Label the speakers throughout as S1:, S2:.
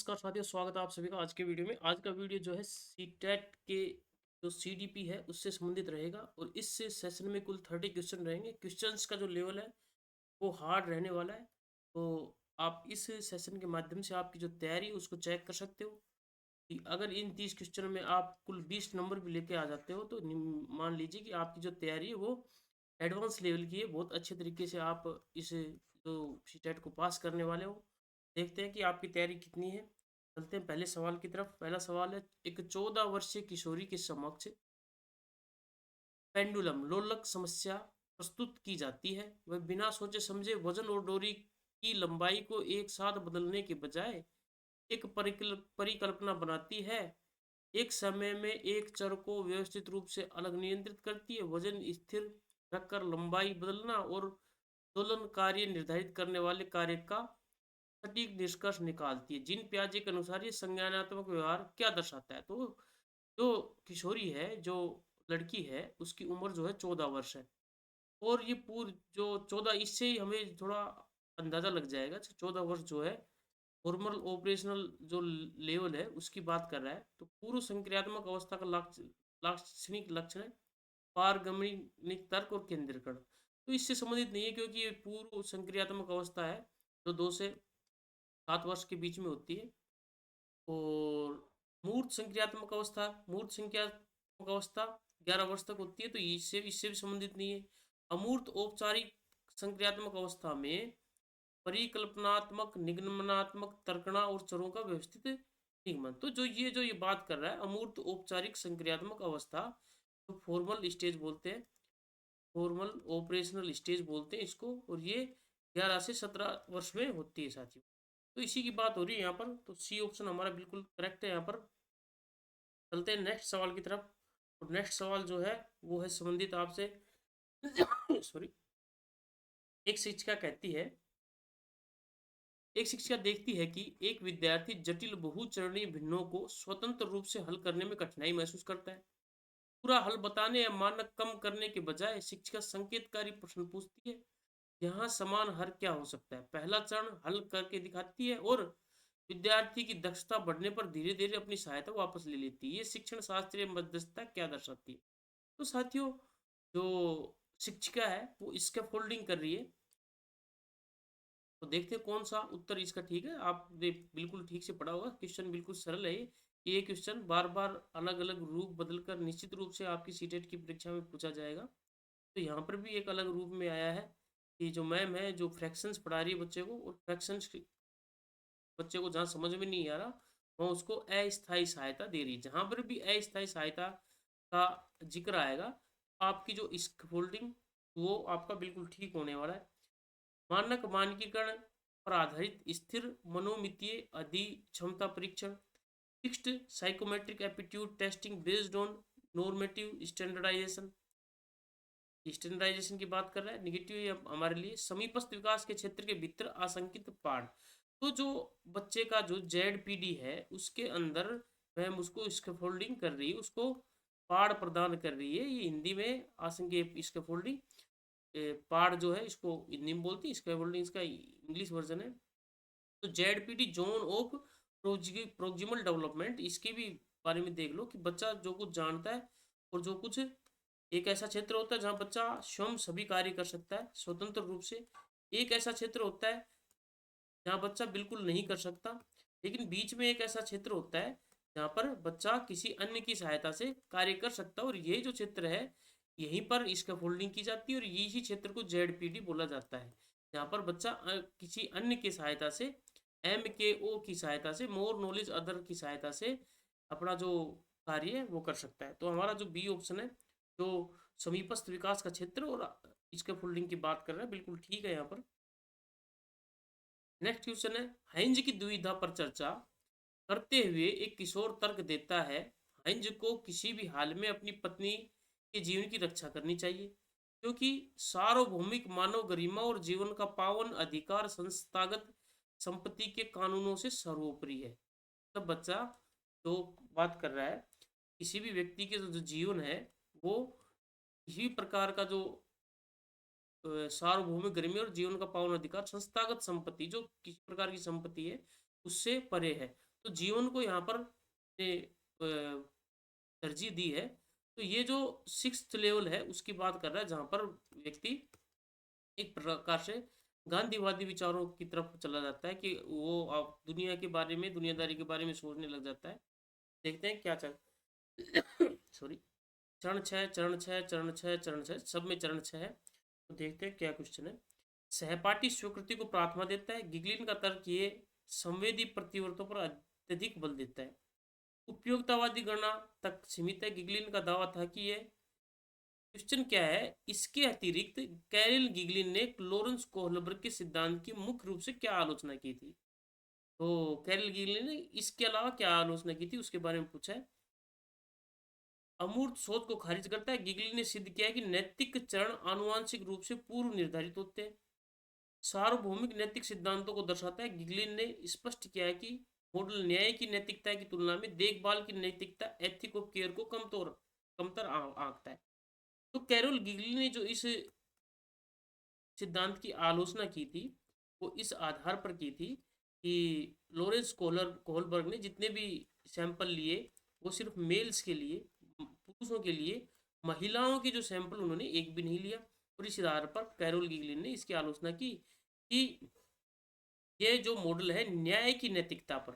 S1: नमस्कार साथियों, स्वागत है आप सभी का आज के वीडियो में। आज का वीडियो जो है सीटेट के जो सीडीपी है उससे संबंधित रहेगा और इस सेशन में कुल 30 क्वेश्चन रहेंगे। क्वेश्चंस का जो लेवल है वो हार्ड रहने वाला है, तो आप इस सेशन के माध्यम से आपकी जो तैयारी है उसको चेक कर सकते हो कि अगर इन 30 क्वेश्चन में आप कुल 20 नंबर भी लेके आ जाते हो तो मान लीजिए कि आपकी जो तैयारी है वो एडवांस लेवल की है। बहुत अच्छे तरीके से आप इस जो सीटेट को पास करने वाले हो। देखते हैं कि आपकी तैयारी कितनी है। चलते हैं पहले सवाल की तरफ। पहला सवाल है, एक 14 वर्षीय किशोरी के समक्ष पेंडुलम लोलक समस्या प्रस्तुत की जाती है। वह बिना सोचे समझे वजन और डोरी की लंबाई को एक साथ बदलने के बजाय एक परिकल्पना बनाती है। एक समय में एक चर को व्यवस्थित रूप से अलग नियंत्रित करती है। वजन स्थिर रखकर लंबाई बदलना और दोलन कार्य निर्धारित करने वाले कार्य का सटीक निष्कर्ष निकालती है। जिन पियाजे के अनुसार ये संज्ञानात्मक व्यवहार क्या दर्शाता है? तो जो किशोरी है, जो लड़की है, उसकी उम्र जो है 14 वर्ष है। और ये पूर जो 14, इससे ही हमें थोड़ा अंदाज़ा लग जाएगा। 14 वर्ष जो है फॉर्मल ऑपरेशनल जो लेवल है उसकी बात कर रहा है। तो पूर्व संक्रियात्मक अवस्था का लाक्षणिक लक्षण है पारगमनिक तर्क और केंद्रीकरण। तो इससे संबंधित नहीं है क्योंकि ये पूर्व संक्रियात्मक अवस्था है जो 2 से 7 वर्ष के बीच में होती है। और मूर्त संख्यात्मक अवस्था 11 वर्ष तक होती है, तो इससे भी संबंधित नहीं है। अमूर्त औपचारिक संक्रियात्मक अवस्था में परिकल्पनात्मक निगमनात्मक तर्कणा और चरों का व्यवस्थित निगमन। तो जो ये बात कर रहा है अमूर्त औपचारिक संक्रियात्मक अवस्था, तो फॉर्मल स्टेज बोलते हैं, फॉर्मल ऑपरेशनल स्टेज बोलते हैं इसको। और ये 11 से 17 वर्ष में होती है साथियों। तो इसी की बात हो रही है यहाँ पर। तो सी ऑप्शन हमारा बिल्कुल करेक्ट है यहाँ पर। चलते हैं नेक्स्ट सवाल की तरफ। और नेक्स्ट सवाल जो है वो है संबंधित आपसे सॉरी। एक शिक्षिका कहती है, एक शिक्षिका देखती है कि एक विद्यार्थी जटिल बहुचरणीय भिन्नों को स्वतंत्र रूप से हल करने में कठिनाई महसूस करता है। पूरा हल बताने या मानक कम करने के बजाय शिक्षिका संकेतकारी प्रश्न पूछती है। यहाँ समान हर क्या हो सकता है? पहला चरण हल करके दिखाती है और विद्यार्थी की दक्षता बढ़ने पर धीरे धीरे अपनी सहायता वापस ले लेती है। ये शिक्षण शास्त्रीय मध्यस्थता क्या दर्शाती है? तो साथियों, जो शिक्षिका है वो स्कैफोल्डिंग कर रही है। तो देखते हैं कौन सा उत्तर इसका ठीक है। आपने बिल्कुल ठीक से पढ़ा होगा, क्वेश्चन बिल्कुल सरल है ये क्वेश्चन बार बार अलग अलग रूप बदलकर निश्चित रूप से आपकी सीटेट की परीक्षा में पूछा जाएगा। तो यहाँ पर भी एक अलग रूप में आया है कि जो मैम है जो फ्रैक्शंस पढ़ा रही है बच्चे को, और फ्रैक्शंस बच्चे को जहाँ समझ में नहीं आ रहा वहाँ उसको अस्थायी सहायता दे रही है। जहाँ पर भी अस्थायी सहायता का जिक्र आएगा आपकी जो स्कैफोल्डिंग वो आपका बिल्कुल ठीक होने वाला है। मानक मानकीकरण पर आधारित स्थिर मनोमितीय अधिक्षमता परीक्षण, fixed psychometric aptitude testing based on normative standardisation. Standardisation की बात कर रहा है। निगेटिव हमारे लिए समीपस्थ विकास के क्षेत्र के भीतर आशंकित पाठ। तो जो बच्चे का जो जेड है उसके अंदर मैम उसको स्कैफोल्डिंग कर रही है, उसको पाठ प्रदान कर रही है। ये हिंदी में आशंकित स्कैफोल्डिंग पार्ट जो है इसको हिंदी में बोलती है, स्कैफोल्डिंग इसका इंग्लिश वर्जन है। तो Z zone of proximal development, इसके भी बारे में देख लो कि बच्चा जो कुछ जानता है और जो कुछ एक ऐसा क्षेत्र होता है जहाँ बच्चा स्वयं सभी कार्य कर सकता है स्वतंत्र रूप से। एक ऐसा क्षेत्र होता है जहाँ बच्चा बिल्कुल नहीं कर सकता। लेकिन बीच में एक ऐसा क्षेत्र होता है जहाँ पर बच्चा किसी अन्य की सहायता से कार्य कर सकता है, और ये जो क्षेत्र है यहीं पर स्कैफोल्डिंग की जाती है और यही क्षेत्र को जेड बोला जाता है। जहाँ पर बच्चा किसी अन्य की सहायता से, MKO की सहायता से, मोर नॉलेज अदर की सहायता से अपना जो कार्य है वो कर सकता है। तो हमारा जो बी ऑप्शन है, जो समीपस्थ विकास का क्षेत्र और स्कैफोल्डिंग की बात कर रहा है, बिल्कुल ठीक है यहाँ पर। नेक्स्ट क्वेश्चन है, हाइंज की दुविधा पर चर्चा करते हुए एक किशोर तर्क देता है, हाइंज को किसी भी हाल में अपनी पत्नी के जीवन की रक्षा करनी चाहिए क्योंकि सार्वभौमिक मानव गरिमा और जीवन का पावन अधिकार संस्थागत संपत्ति के कानूनों से सर्वोपरि है। तब बच्चा जो बात कर रहा है, किसी भी व्यक्ति के जो जीवन है वो किसी भी प्रकार का जो सार्वभौमिक गरिमा और जीवन का पावन अधिकार संस्थागत संपत्ति जो किसी प्रकार की संपत्ति है उससे परे है। तो जीवन को यहाँ पर तरजीह दी है। तो ये जो सिक्स्थ लेवल है उसकी बात कर रहा है, जहाँ पर व्यक्ति एक प्रकार से गांधीवादी विचारों की तरफ चला जाता है कि वो अब दुनिया के बारे में, दुनियादारी के बारे में सोचने लग जाता है। देखते हैं क्या चल सॉरी, चरण छः, चरण छः, चरण छः, चरण छः, सब में चरण छः है। तो देखते हैं क्या क्वेश्चन है। सहपाठी स्वीकृति को प्राथमिकता देता है। गिगलिन का तर्क ये संवेदी प्रतिवर्तों पर अत्यधिक बल देता है। उपयोगितावादी गणना तक सीमित है। गिगलिन का दावा था कि ये, क्वेश्चन क्या है, इसके अतिरिक्त कैरल गिगलिन ने लॉरेंस कोहलबर्ग के सिद्धांत की मुख्य रूप से क्या आलोचना की थी। तो कैरल गिगलिन ने इसके अलावा क्या आलोचना की थी उसके बारे में पूछा है। अमूर्त शोध को खारिज करता है। गिगलिन ने सिद्ध किया है कि नैतिक चरण आनुवांशिक रूप से पूर्व निर्धारित होते हैं। सार्वभौमिक नैतिक सिद्धांतों को दर्शाता है। गिगलिन ने स्पष्ट किया है कि मॉडल न्याय की नैतिकता की तुलना में देखभाल की नैतिकता, एथिक ऑफ केयर को कमतर आंकता है। तो कैरोल गिगली ने जो इस सिद्धांत की आलोचना की थी वो इस आधार पर की थी कि लॉरेंस कोहलबर्ग ने जितने भी सैंपल लिए वो सिर्फ मेल्स के लिए, पुरुषों के लिए, महिलाओं के जो सैंपल उन्होंने एक भी नहीं लिया। और इस आधार पर कैरोल गिगलिन ने इसकी आलोचना की कि ये जो मॉडल है न्याय की नैतिकता पर,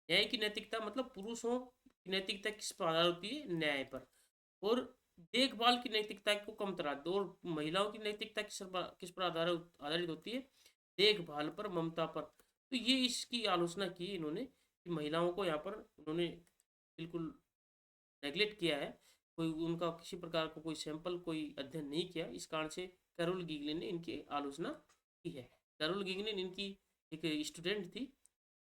S1: न्याय की नैतिकता मतलब पुरुषों की नैतिकता किस पर आधार होती है, न्याय पर, और देखभाल की नैतिकता को कम तरह दो, और महिलाओं की नैतिकता किस पर आधारित होती है, देखभाल पर, ममता पर। तो ये इसकी आलोचना की इन्होंने कि महिलाओं को यहाँ पर उन्होंने बिल्कुल नेग्लेक्ट किया है, कोई उनका किसी प्रकार का कोई सैंपल, कोई अध्ययन नहीं किया। इस कारण से कैरोल गिगलिन ने इनकी आलोचना की है। कैरोल गिगलिन इनकी एक स्टूडेंट थी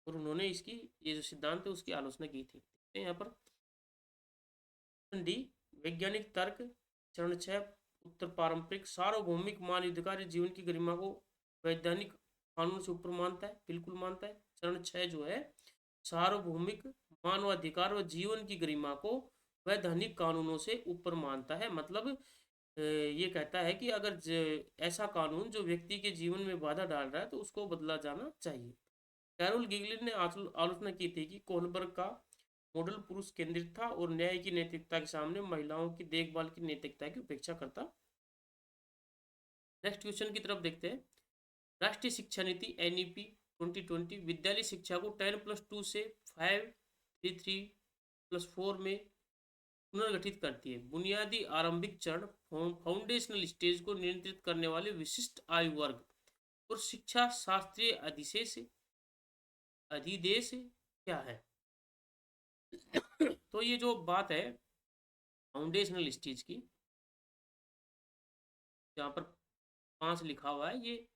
S1: और उन्होंने इसकी ये जो सिद्धांत है उसकी आलोचना की थी। यहाँ पर डी, वैज्ञानिक तर्क, चरण छः, उत्तर पारंपरिक सार्वभौमिक मानवाधिकार जीवन की गरिमा को वैधानिक कानून से ऊपर मानता है, बिल्कुल मानता है। चरण छः जो है सार्वभौमिक मानवाधिकार व जीवन की गरिमा को वैधानिक कानूनों से ऊपर मानता है। मतलब ये कहता है कि अगर ऐसा कानून जो व्यक्ति के जीवन में बाधा डाल रहा है तो उसको बदला जाना चाहिए। कैरोल गिगलिन ने आलोचना की थी कि कोहलबर्ग का मॉडल पुरुष केंद्रित था और न्याय की नैतिकता के सामने महिलाओं की देखभाल की नैतिकता की उपेक्षा करता। नेक्स्ट क्वेश्चन की तरफ देखते हैं। राष्ट्रीय शिक्षा नीति एनईपी 2020 विद्यालय शिक्षा को 10+2 से 5+3+4 में पुनर्गठित करती है। बुनियादी आरंभिक चरण फाउंडेशनल स्टेज को नियंत्रित करने वाले विशिष्ट आयु वर्ग और शिक्षा शास्त्रीय अधिदेश क्या है। तो ये जो बात है फाउंडेशनल स्टेज की, जहाँ पर 5 लिखा हुआ है, ये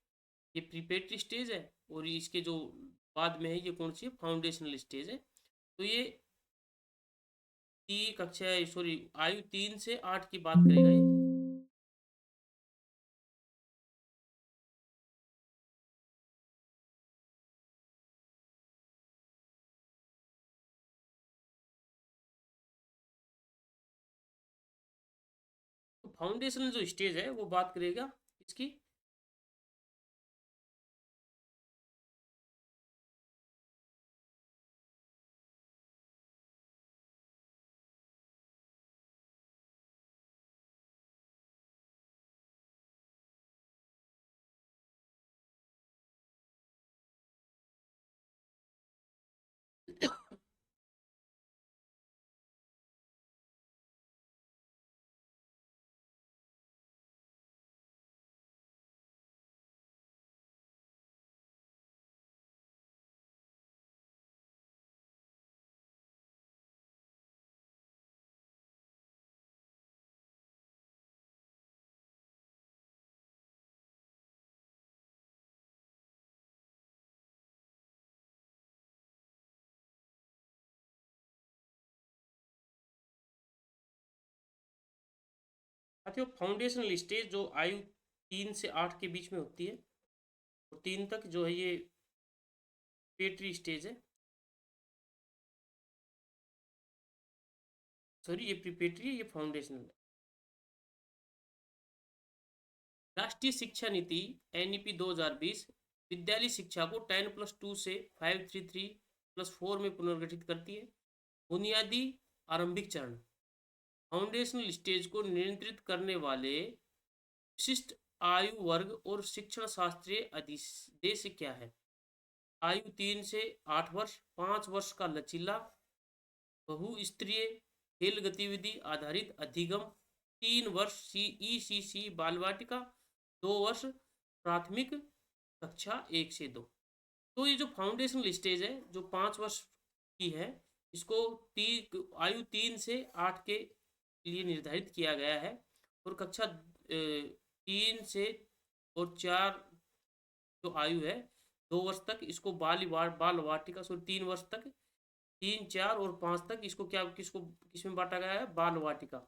S1: प्रीपेटरी स्टेज है, और इसके जो बाद में है ये कौन सी है, फाउंडेशनल स्टेज है। तो ये कक्षा, सॉरी, आयु 3 से 8 की बात करेगा ये। तो फाउंडेशनल जो स्टेज है वो बात करेगा इसकी साथियों, फाउंडेशनल स्टेज जो आयु 3 से 8 के बीच में होती है और 3 तक जो है ये पेट्री स्टेज है, सॉरी ये प्रीपेटरी है, ये फाउंडेशनल है। राष्ट्रीय शिक्षा नीति एनईपी 2020 विद्यालय शिक्षा को 10+2 से 533 +4 में पुनर्गठित करती है। बुनियादी आरंभिक चरण, फाउंडेशनल स्टेज को नियंत्रित करने वाले विशिष्ट आयु वर्ग और शिक्षण शास्त्रीय उद्देश्य क्या है? आयु 3 से 8 वर्ष, 5 वर्ष का लचीला बहुस्तरीय खेल गतिविधि आधारित अधिगम, 3 वर्ष ECC बाल वाटिका, 2 वर्ष प्राथमिक कक्षा 1 से 2। तो ये जो फाउंडेशनल स्टेज है जो 5 वर्ष की है, इसको आयु 3 से 8 के लिए निर्धारित किया गया है। और कक्षा 3 से और 4 जो आयु है 2 वर्ष तक, इसको बाल वाटिका, 3 वर्ष तक, 3, 4 और 5 तक इसको किसमें बांटा गया है? बाल वाटिका।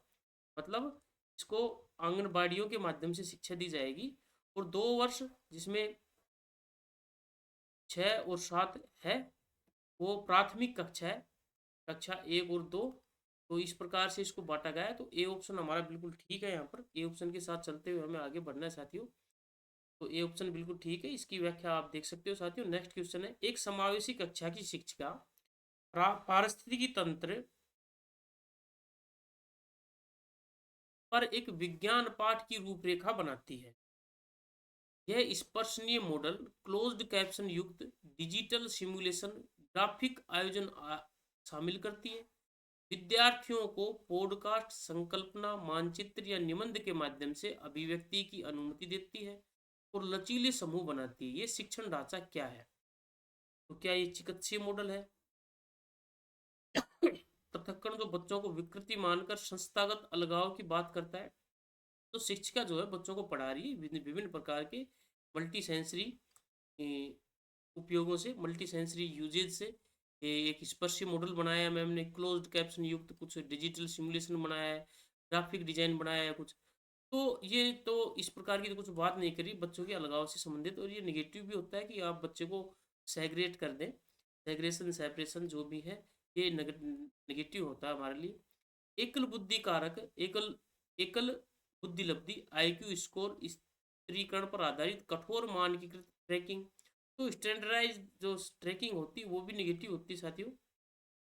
S1: मतलब इसको आंगनबाड़ियों के माध्यम से शिक्षा दी जाएगी। और 2 वर्ष जिसमें 6 और 7 है वो प्राथमिक कक्षा है, कक्षा 1 और 2। तो इस प्रकार से इसको बांटा गया है। तो ए ऑप्शन हमारा बिल्कुल ठीक है। यहाँ पर ए ऑप्शन के साथ चलते हुए हमें आगे बढ़ना है साथियों। तो ए ऑप्शन बिल्कुल ठीक है, इसकी व्याख्या आप देख सकते हो साथियों। नेक्स्ट क्वेश्चन है, एक समावेशी कक्षा की शिक्षिका पारिस्थितिकी तंत्र पर एक विज्ञान पाठ की रूपरेखा बनाती है। यह स्पर्शनीय मॉडल, क्लोज्ड कैप्शन युक्त डिजिटल सिमुलेशन, ग्राफिक आयोजन शामिल करती है। विद्यार्थियों को पॉडकास्ट, संकल्पना, मानचित्र या निबंध के माध्यम से अभिव्यक्ति की अनुमति देती है और लचीले समूह बनाती है। ये शिक्षण ढांचा क्या है? तो क्या ये चिकित्सीय मॉडल है? पृथक्करण जो बच्चों को विकृति मानकर संस्थागत अलगाव की बात करता है। तो शिक्षिका जो है बच्चों को पढ़ा रही है विभिन्न प्रकार के मल्टी सेंसरी उपयोगों से, मल्टी सेंसरी यूजेज से। एक स्पर्शी मॉडल बनाया है मैम ने, क्लोज्ड कैप्शन युक्त कुछ डिजिटल सिमुलेशन बनाया है, ग्राफिक डिजाइन बनाया है कुछ। तो ये तो इस प्रकार की तो कुछ बात नहीं करी बच्चों के अलगाव से संबंधित। और ये निगेटिव भी होता है कि आप बच्चे को सेग्रेट कर दें, सेग्रेशन सेपरेशन जो भी है ये नेगेटिव होता है हमारे लिए। एकल बुद्धि कारक, एकल एकल बुद्धि लब्धि, IQ स्कोर, स्थिरीकरण पर आधारित कठोर मानकीकृत ट्रैकिंग। तो स्टैंडर्डाइज जो ट्रैकिंग होती है वो भी निगेटिव होती है साथियों।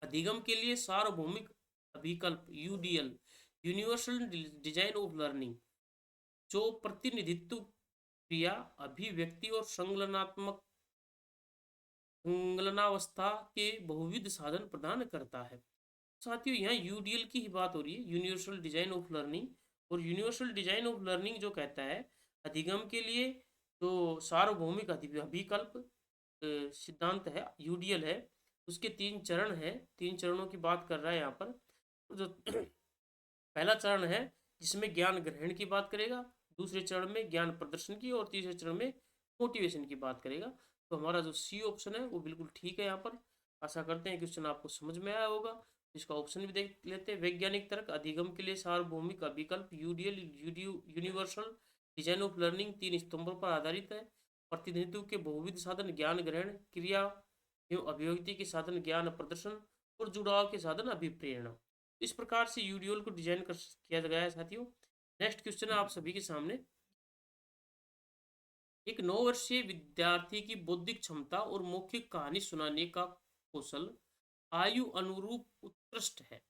S1: अधिगम के लिए सार्वभौमिक अभिकल्प, UDL, universal design of learning, जो प्रतिनिधित्व, क्रिया, अभिव्यक्ति और संलग्नावस्था के बहुविध साधन प्रदान करता है। साथियों यहाँ UDL की ही बात हो रही है, यूनिवर्सल डिजाइन ऑफ लर्निंग। और यूनिवर्सल डिजाइन ऑफ लर्निंग जो कहता है अधिगम के लिए जो सार्वभौमिक अभिकल्प सिद्धांत है, UDL है, उसके 3 चरण है, 3 चरणों की बात कर रहा है यहाँ पर। जो पहला चरण है जिसमें ज्ञान ग्रहण की बात करेगा, दूसरे चरण में ज्ञान प्रदर्शन की, और तीसरे चरण में मोटिवेशन की बात करेगा। तो हमारा जो C ऑप्शन है वो बिल्कुल ठीक है यहाँ पर। आशा करते हैं क्वेश्चन आपको समझ में आया होगा। इसका ऑप्शन भी देख लेते हैं। वैज्ञानिक तर्क, अधिगम के लिए सार्वभौमिक अभिकल्प, UDL, universal design of learning 3 स्तंभों पर आधारित है। प्रतिनिधित्व के बहुविध साधन, ज्ञान ग्रहण, क्रिया एवं अभिव्यक्ति के साधन, ज्ञान प्रदर्शन, और जुड़ाव के साधन, अभिप्रेरणा। इस प्रकार से UDL को डिजाइन किया गया है साथियों। नेक्स्ट क्वेश्चन है आप सभी के सामने, एक 9 वर्षीय विद्यार्थी की बौद्धिक क्षमता और मौखिक कहानी सुनाने का कौशल आयु अनुरूप उत्कृष्ट है,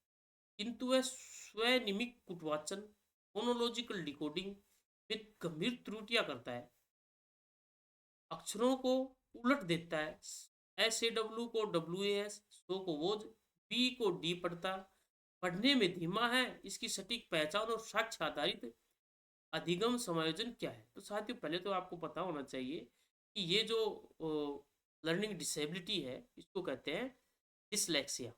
S1: किंतु वह स्वनिमिक कुटवाचन, फोनोलॉजिकल डिकोडिंग में गंभीर त्रुटियां करता है, अक्षरों को उलट देता है, SAW को WAS, सो को वोज, B को D पढ़ता, पढ़ने में धीमा है, इसकी सटीक पहचान और साक्ष्य आधारित अधिगम समायोजन क्या है? तो साथियों पहले तो आपको पता होना चाहिए कि ये जो लर्निंग डिसेबिलिटी है इसको कहते हैं डिसलेक्सिया।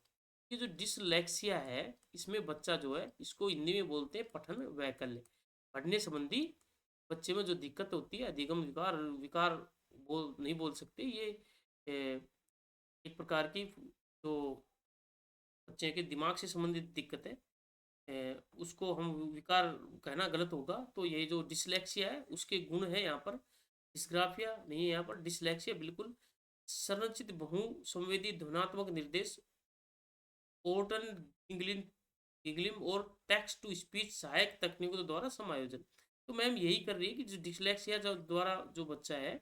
S1: ये जो डिसलेक्सिया है इसमें बच्चा जो है, इसको हिंदी में बोलते हैं पठन वैकल्य, पढ़ने संबंधी बच्चे में जो दिक्कत होती है, अधिगम विकार विकार नहीं बोल सकते, ये एक प्रकार की जो बच्चे के दिमाग से संबंधित दिक्कत है, उसको हम विकार कहना गलत होगा। तो ये जो डिसलेक्सिया है उसके गुण है यहाँ पर, डिस्ग्राफिया नहीं है यहाँ पर, डिसलेक्सिया बिल्कुल। संरचित बहु संवेदी ध्वनात्मक निर्देश, ओर्टन गिगलिम और टेक्स्ट टू स्पीच सहायक तकनीकों द्वारा समायोजन। तो मैम यही कर रही है कि जो डिसलेक्सिया जो द्वारा जो बच्चा है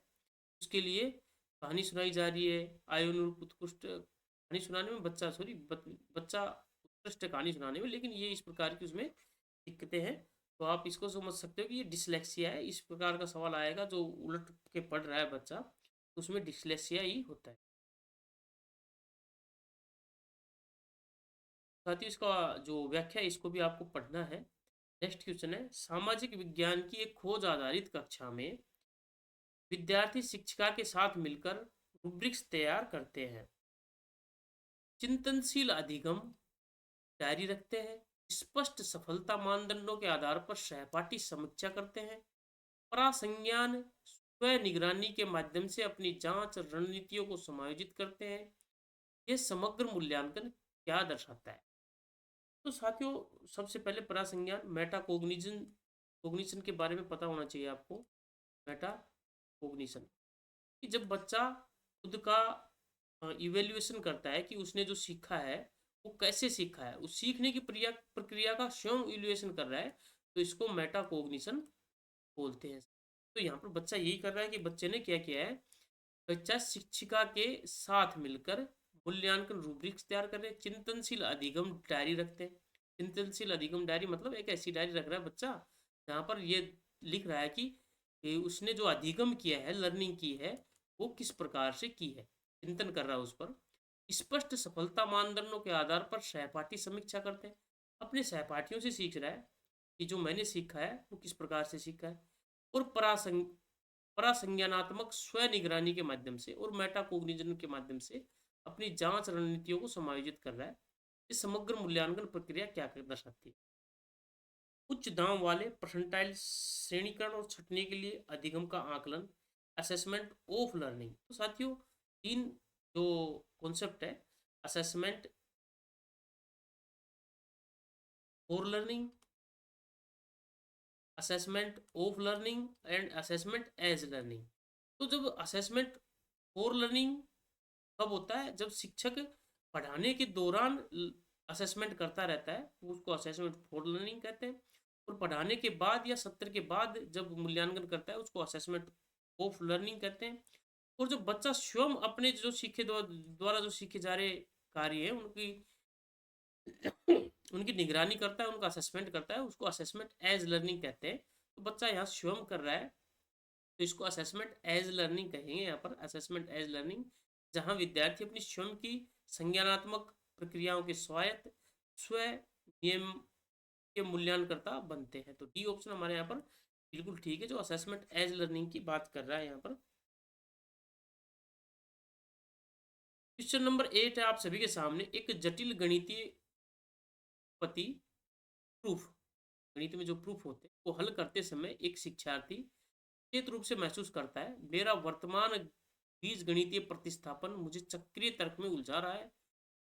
S1: उसके लिए कहानी सुनाई जा रही है, आयु अनुरूप उत्कृष्ट कहानी सुनाने में बच्चा सॉरी बच्चा उत्कृष्ट कहानी सुनाने में, लेकिन ये इस प्रकार की उसमें दिक्कतें हैं। तो आप इसको समझ सकते हो कि ये डिसलेक्सिया है। इस प्रकार का सवाल आएगा जो उलट के पढ़ रहा है बच्चा, तो उसमें डिसलेक्सिया ही होता है। साथ ही इसका जो व्याख्या है इसको भी आपको पढ़ना है। नेक्स्ट क्वेश्चन है, सामाजिक विज्ञान की एक खोज आधारित कक्षा में विद्यार्थी शिक्षिका के साथ मिलकर रूब्रिक्स तैयार करते हैं, चिंतनशील अधिगम जारी रखते हैं, स्पष्ट सफलता मानदंडों के आधार पर सहपाठी समीक्षा करते हैं, प्रासंज्ञान स्व निगरानी के माध्यम से अपनी जांच रणनीतियों को समायोजित करते हैं। यह समग्र मूल्यांकन क्या दर्शाता है? तो साथियों, सबसे पहले प्रासंज्ञान मेटा कोग्निजन कोग्निशन के बारे में पता होना चाहिए आपको। मेटा कोग्निशन कि जब बच्चा खुद का इवेल्युएशन करता है कि उसने जो सीखा है वो कैसे सीखा है, उस सीखने की प्रक्रिया का स्वयं इवेल्युएशन कर रहा है, तो इसको मेटा कोग्निशन बोलते हैं। तो यहाँ पर बच्चा यही कर रहा है कि बच्चे ने क्या किया है, बच्चा शिक्षिका के साथ मिलकर मूल्यांकन रूब्रिक्स तैयार कर रहे हैं, चिंतनशील अधिगम डायरी रखते हैं। चिंतनशील अधिगम डायरी मतलब एक ऐसी डायरी रख रहा है बच्चा जहाँ पर ये लिख रहा है कि उसने जो अधिगम किया है, लर्निंग की है, वो किस प्रकार से की है, चिंतन कर रहा है उस पर। स्पष्ट सफलता मानदंडों के आधार पर सहपाठी समीक्षा करते हैं, अपने सहपाठियों से सीख रहा है कि जो मैंने सीखा है वो किस प्रकार से सीखा है। और परासंज्ञानात्मक स्व निगरानी के माध्यम से और मेटाकोग्निजन के माध्यम से अपनी जांच रणनीतियों को समायोजित कर रहा है। इस समग्र मूल्यांकन प्रक्रिया क्या दर्शाती है? उच्च दाम वाले परसेंटाइल श्रेणीकरण और छटने के लिए अधिगम का आकलन, असेसमेंट ऑफ लर्निंग। तो साथियों, तीन जो कॉन्सेप्ट है, assessment for learning, assessment of learning and assessment as learning. तो जब असेसमेंट फॉर लर्निंग कब होता है, जब शिक्षक पढ़ाने के दौरान असेसमेंट करता रहता है, उसको असेसमेंट फॉर लर्निंग कहते हैं। और पढ़ाने के बाद या सत्र के बाद जब मूल्यांकन करता है उसको असेसमेंट ऑफ लर्निंग कहते हैं। और जो बच्चा स्वयं अपने जो सीखे द्वारा जो सीखे जा रहे कार्य है उनकी उनकी निगरानी करता है, उनका असेसमेंट करता है, उसको असेसमेंट एज लर्निंग कहते हैं। तो बच्चा यहाँ स्वयं कर रहा है, तो इसको असेसमेंट एज लर्निंग कहेंगे। यहाँ पर असेसमेंट एज लर्निंग, जहाँ विद्यार्थी अपनी स्वयं की संज्ञानात्मक प्रक्रियाओं के स्वायत्त स्व नियम के मूल्यांकनकर्ता बनते हैं। तो डी ऑप्शन हमारे यहाँ पर बिल्कुल ठीक है, जो असेसमेंट एज लर्निंग की बात कर रहा है यहाँ पर। क्वेश्चन नंबर 8 है आप सभी के सामने, एक जटिल गणितीय पति प्रूफ, गणित में जो प्रूफ होते हैं, वो हल करते समय एक शिक्षार्थी निश्चित रूप से महसूस करता है, मेरा वर्तमान बीज गणितीय प्रतिस्थापन मुझे चक्रीय तर्क में उलझा रहा है,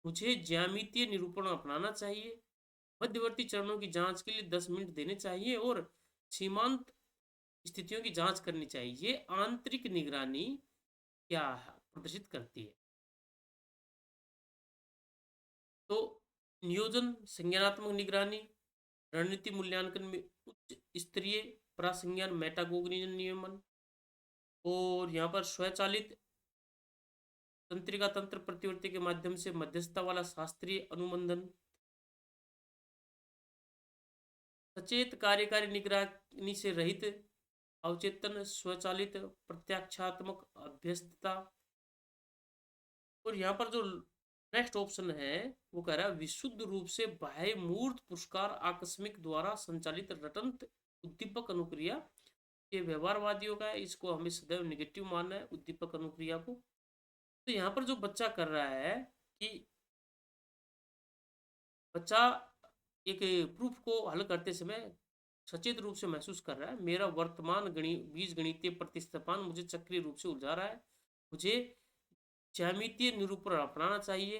S1: मुझे ज्यामितीय निरूपण अपनाना चाहिए, मध्यवर्ती चरणों की जांच के लिए 10 मिनट देने चाहिए और सीमांत स्थितियों की जांच करनी चाहिए। ये आंतरिक निगरानी क्या प्रदर्शित करती है? तो नियोजन, संज्ञानात्मक निगरानी, रणनीति मूल्यांकन में उच्च स्तरीय प्रासंज्ञान मेटाकोग्निशन नियमन, और यहाँ पर स्वचालित तंत्रिका तंत्र प्रतिवर्ती के माध्यम से मध्यस्थता वाला शास्त्रीय अनुबंधन, सचेत कार्यकारी निगरानी से रहित अवचेतन स्वचालित प्रत्याक्षात्मक अभ्यस्तता। और यहाँ पर जो नेक्स्ट ऑप्शन है वो कह रहा है विशुद्ध रूप से बाह्य मूर्त पुरस्कार आकस्मिक द्वारा संचालित रटंत उद्दीपक अनुक्रिया। ये व्यवहारवादियों का है, इसको हमें सदैव निगेटिव मानना है उद्दीपक अनुक्रिया को। तो यहाँ पर जो बच्चा कर रहा है कि बच्चा एक प्रूफ को हल करते समय सचेत रूप से महसूस कर रहा है, मेरा वर्तमान बीज गणितीय प्रतिस्थापन मुझे चक्रीय रूप से उलझा रहा है, मुझे ज्यामितीय निरूपण अपनाना चाहिए।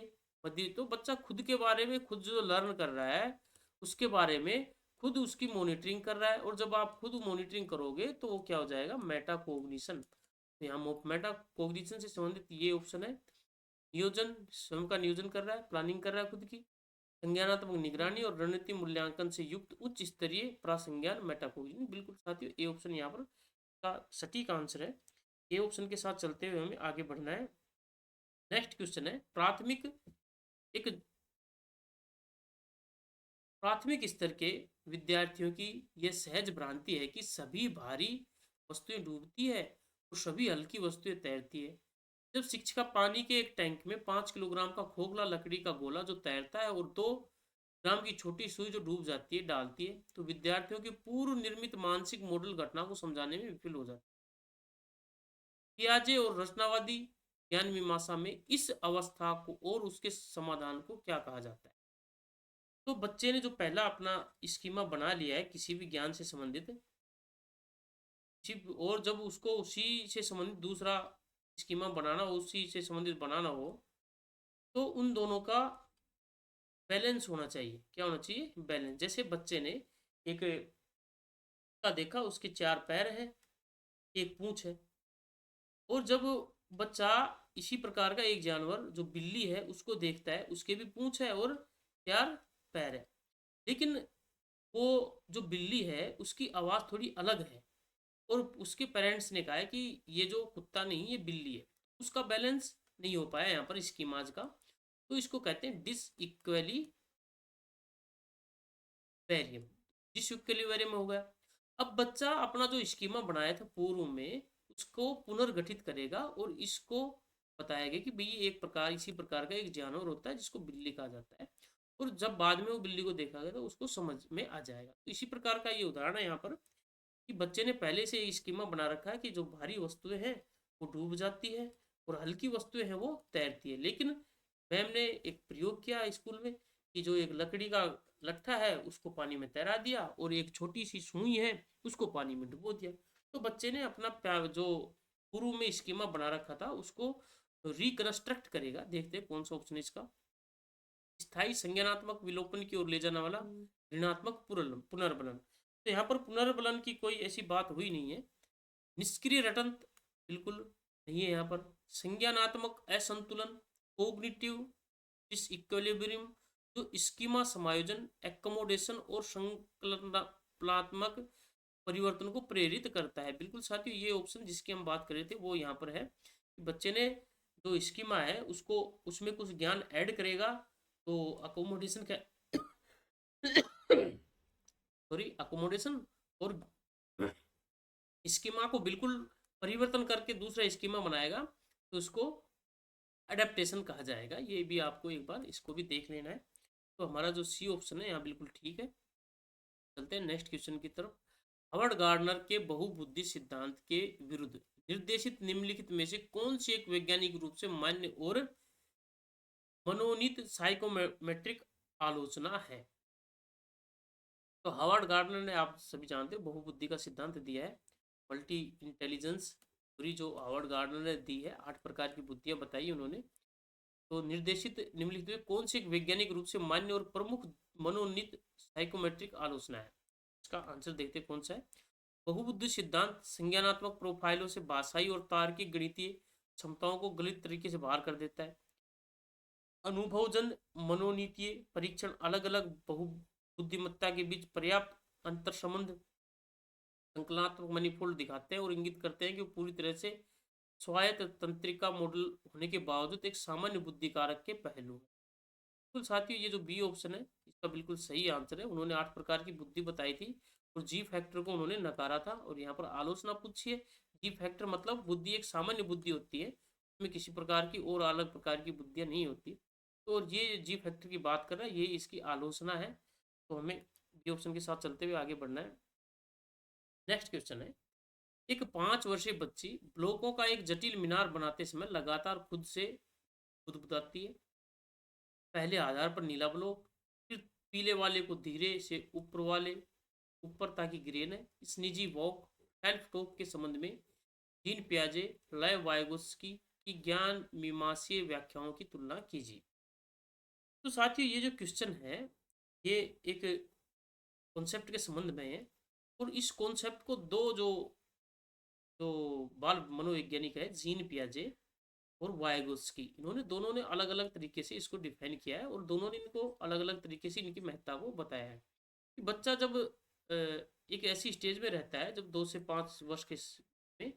S1: तो बच्चा खुद के बारे में खुद जो लर्न कर रहा है उसके बारे में खुद उसकी मॉनिटरिंग कर रहा है, और जब आप खुद मॉनिटरिंग करोगे तो वो क्या हो जाएगा, मेटा कोग्निशन। तो यहाँ मेटा कोग्निशन से संबंधित ये ऑप्शन है। नियोजन, स्वयं का नियोजन कर रहा है, प्लानिंग कर रहा है खुद की, संज्ञानात्मक निगरानी और रणनीति मूल्यांकन से युक्त उच्च स्तरीय प्रासंज्ञान मेटाकोग्निशन। बिल्कुल साथियों, ए ऑप्शन यहाँ पर का सटीक आंसर है। ए ऑप्शन के साथ चलते हुए हमें आगे बढ़ना है। नेक्स्ट क्वेश्चन है, एक प्राथमिक स्तर के विद्यार्थियों की यह सहज भ्रांति है कि सभी भारी वस्तुएं डूबती है और सभी हल्की वस्तुएं तैरती है। जब शिक्षिका पानी के एक टैंक में 5 किलोग्राम का खोखला लकड़ी का गोला जो तैरता है और 2 ग्राम की छोटी सुई जो डूब जाती है डालती है, तो विद्यार्थियों के पूर्व निर्मित मानसिक मॉडल घटना को समझाने में विफल हो जाता है। पियाजे और रचनावादी ज्ञान मीमांसा में इस अवस्था को और उसके समाधान को क्या कहा जाता है? तो बच्चे ने जो पहला अपना स्कीमा बना लिया है किसी भी ज्ञान से संबंधित, और जब उसको उसी से संबंधित दूसरा स्कीमा बनाना, उसी से संबंधित बनाना हो, तो उन दोनों का बैलेंस होना चाहिए। क्या होना चाहिए? बैलेंस। जैसे बच्चे ने एक का देखा, उसके 4 पैर हैं, एक पूंछ है, और जब बच्चा इसी प्रकार का एक जानवर जो बिल्ली है उसको देखता है, उसके भी पूंछ है और 4 पैर है, लेकिन वो जो बिल्ली है उसकी आवाज़ थोड़ी अलग है, और उसके पेरेंट्स ने कहा है कि ये जो कुत्ता नहीं, ये बिल्ली है। उसका बैलेंस नहीं हो पाया यहाँ पर इसकी माज का, तो इसको कहते हैं डिसइक्वली वेरियम। डिसइक्वली वेरियम हो गया। अब बच्चा अपना जो स्कीमा बनाया था पूर्व में, उसको पुनर्गठित करेगा और इसको बताएगा कि भाई एक प्रकार इसी प्रकार का एक जानवर होता है जिसको बिल्ली कहा जाता है, और जब बाद में वो बिल्ली को देखा गया तो उसको समझ में आ जाएगा। तो इसी प्रकार का ये उदाहरण है यहाँ पर कि बच्चे ने पहले से स्कीमा बना रखा है कि जो भारी वस्तुएं हैं वो डूब जाती है और हल्की वस्तुएं हैं वो तैरती है। लेकिन मैम ने एक प्रयोग किया स्कूल में कि जो एक लकड़ी का लट्ठा है उसको पानी में तैरा दिया और एक छोटी सी सुई है उसको पानी में डुबो दिया। तो बच्चे ने अपना जो शुरू में स्कीमा बना रखा था उसको रिकंस्ट्रक्ट करेगा। देखते हैं कौन सा ऑप्शन है इसका। स्थायी संज्ञानात्मक विलोपन की ओर ले जाने वाला ऋणात्मक पुनर्बलन। तो यहाँ पर पुनर्बलन की कोई ऐसी बात हुई नहीं है। निष्क्रिय रटन बिल्कुल नहीं है यहाँ पर। संज्ञानात्मक असंतुलन, कोग्निटिव डिसइक्विलिब्रियम, जो स्कीमा समायोजन, एकोमोडेशन और संकलनात्मक परिवर्तन को प्रेरित करता है। बिल्कुल साथियों, ये ऑप्शन जिसकी हम बात कर रहे थे वो यहाँ पर है कि बच्चे ने जो स्कीमा है उसको उसमें कुछ ज्ञान ऐड करेगा, तो अकोमोडेशन का सॉरी अकोमोडेशन और स्कीमा को बिल्कुल परिवर्तन करके दूसरा स्कीमा बनाएगा, तो उसको अडेप्टेशन कहा जाएगा। ये भी आपको एक बार इसको भी देख लेना है। तो हमारा जो सी ऑप्शन है यहाँ बिल्कुल ठीक है। चलते हैं नेक्स्ट क्वेश्चन की तरफ। हावर्ड गार्डनर के बहुबुद्धि सिद्धांत के विरुद्ध निर्देशित निम्नलिखित में से कौन सी एक वैज्ञानिक रूप से मान्य और मनोनीत साइकोमेट्रिक आलोचना है? तो हावर्ड गार्डनर ने, आप सभी जानते हो, बहुबुद्धि का सिद्धांत दिया है, मल्टी इंटेलिजेंस थ्योरी जो हावर्ड गार्डनर ने दी है। 8 प्रकार की बुद्धियां बताई उन्होंने। तो निर्देशित निम्नलिखित में कौन सी एक वैज्ञानिक रूप से मान्य और प्रमुख मनोनीत साइकोमेट्रिक आलोचना है? इसका आंसर देखते हैं कौन सा है। बहुबुद्धि सिद्धांत संज्ञानात्मक प्रोफाइलों से भाषाई और तार्किक गणितीय क्षमताओं को गलत तरीके से बाहर कर देता है। अनुभवजन मनोनीतीय परीक्षण अलग अलग बहुबुद्धिमत्ता के बीच पर्याप्त अंतर संबंध संकलनात्मक मनीफोल्ड दिखाते हैं और इंगित करते हैं कि वो पूरी तरह से स्वायत्त तंत्रिका मॉडल होने के बावजूद एक सामान्य बुद्धि कारक के पहलू हैं। बिल्कुल साथियों, ये जो बी ऑप्शन है इसका बिल्कुल सही आंसर है। उन्होंने 8 प्रकार की बुद्धि बताई थी और जी फैक्टर को उन्होंने नकारा था। और यहाँ पर आलोचना पूछी है। जी फैक्टर मतलब बुद्धि एक सामान्य बुद्धि होती है, उसमें किसी प्रकार की और अलग प्रकार की बुद्धियाँ नहीं होती। तो ये जी फैक्टर की बात कर रहा है, ये इसकी आलोचना है। तो हमें बी ऑप्शन के साथ चलते हुए आगे बढ़ना है। नेक्स्ट क्वेश्चन है, एक 5 वर्षीय बच्ची ब्लॉकों का एक जटिल मीनार बनाते समय लगातार खुद से बुदबुदाती है। पहले आधार पर नीला ब्लॉक, फिर पीले वाले को धीरे से ऊपर ताकि गिरे न। इस निजी वॉक सेल्फ टॉक के संबंध में जीन पियाजे, लय वाइगोस्की की ज्ञान मीमांसीय व्याख्याओं की तुलना कीजिए। तो साथियों, ये जो क्वेश्चन है ये एक कॉन्सेप्ट के संबंध में है, और इस कॉन्सेप्ट को दो जो बाल मनोवैज्ञानिक है, जीन पियाजे और वाइगोस्की, इन्होंने दोनों ने अलग अलग तरीके से इसको डिफाइन किया है और दोनों ने इनको अलग अलग तरीके से इनकी महत्ता को बताया है। कि बच्चा जब एक ऐसी स्टेज में रहता है जब 2 से 5 वर्ष के में